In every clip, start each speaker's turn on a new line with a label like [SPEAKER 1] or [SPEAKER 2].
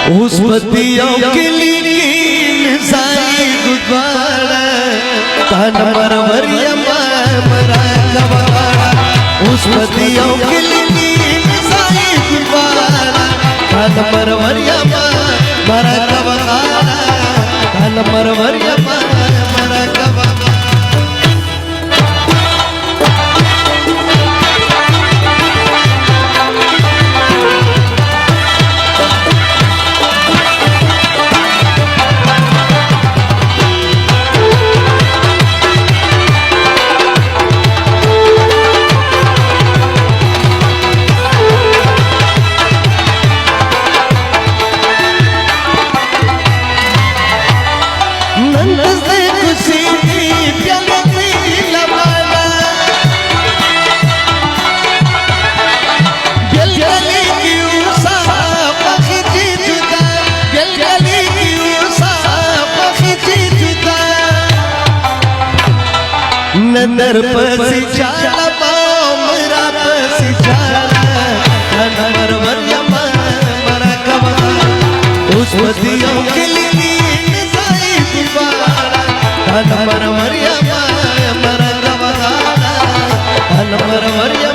[SPEAKER 1] उस पतियों के लिए साई गुब्बारा तन मरवरिया मरा गवारा। उस पतियों के लिए साई गुब्बारा तन मरवरिया मरा गवारा। तन मरवरिया मरा गवारा। नंदर पसी चाला मेरा पसी चाला नंदर वरिया मरा गवारा। उस पतियों के लिए साई गुब्बारा नंदर वरिया मरा गवारा। नंदर वरिया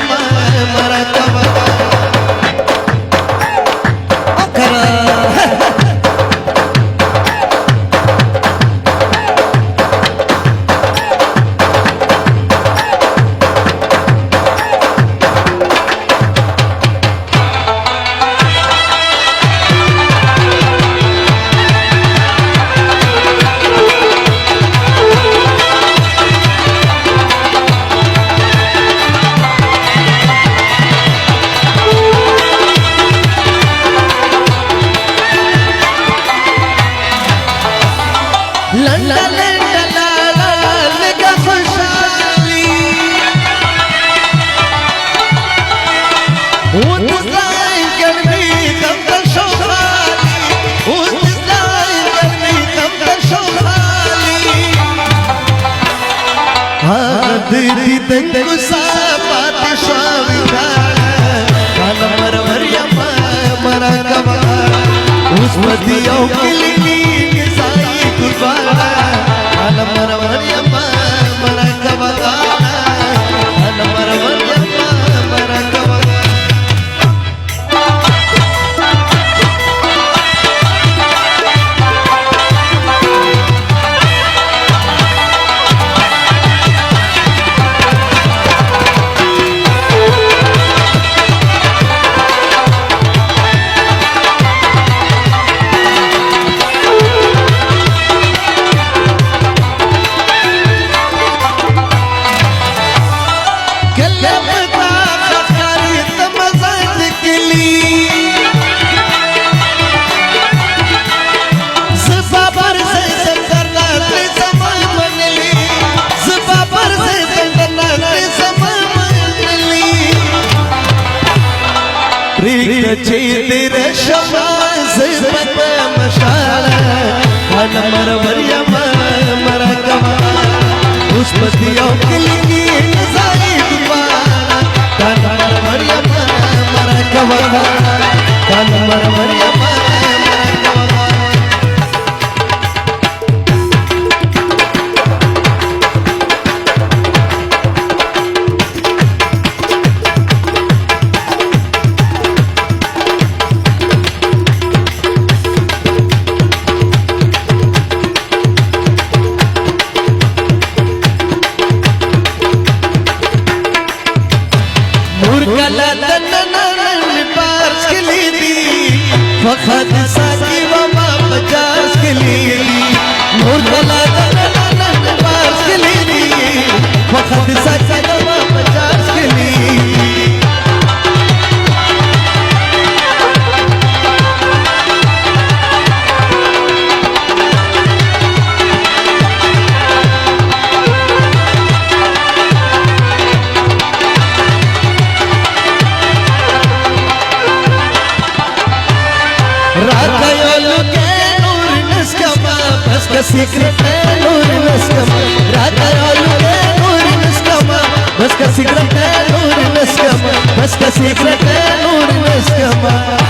[SPEAKER 1] मरा गवारा। उस पतियों के लिए साई गुब्बारा नंदर वरिया मरा गवारा। नंदर वरिया मरा गवारा। तेरे शमाज़ मशाला नंदर वरिया मरा गवारा। उस पतियों के लिए साई गुब्बारा नंदर वरिया मरा गवारा। नंदर वरिया मरा गवारा। वक्त साकी बाबा 50 के लिए नूर गला पास के लिए। वक्त साकी बाबा 50 के लिए। Secret nur naskama, rata alu nur naskama, बस का सिगरेट नूर नस्कमा बस का सिगरेट नूर नस्कमा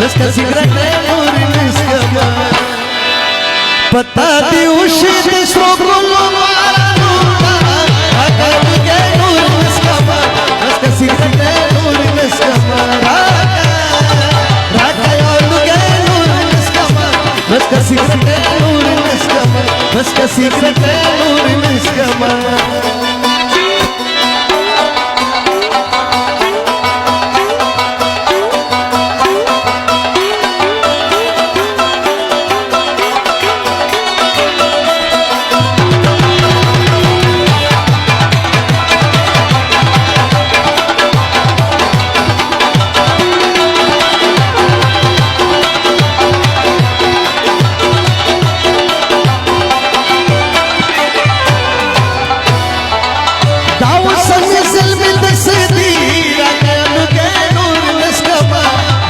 [SPEAKER 1] बस का सिगरेट नूर नस्कमा पता दी उशी दूसरों को मारा नूर नस्कमा बस का सिगरेट नूर नस्कमा नूर नस्कमा बस का सिगरेट नूर नस्कमा बस का सिगरेट नूर नस्कमा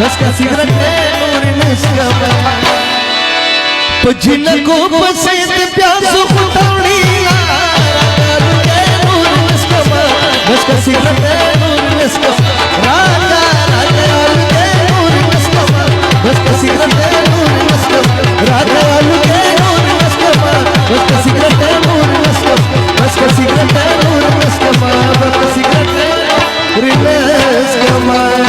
[SPEAKER 1] बस का सिगरेट नूर नस्कमा तो जिनको पसंद प्यास खुदावड़ी नूर नस्कमा बस का सिगरेट नूर नस्कमा नूर नस्कमा बस का सिगरेट नूर नस्कमा नूर नस्कमा बस का सिगरेट नूर नस्कमा बस का सिगरेट नूर नस्कमा बस का सिगरेट नूर नस्कमा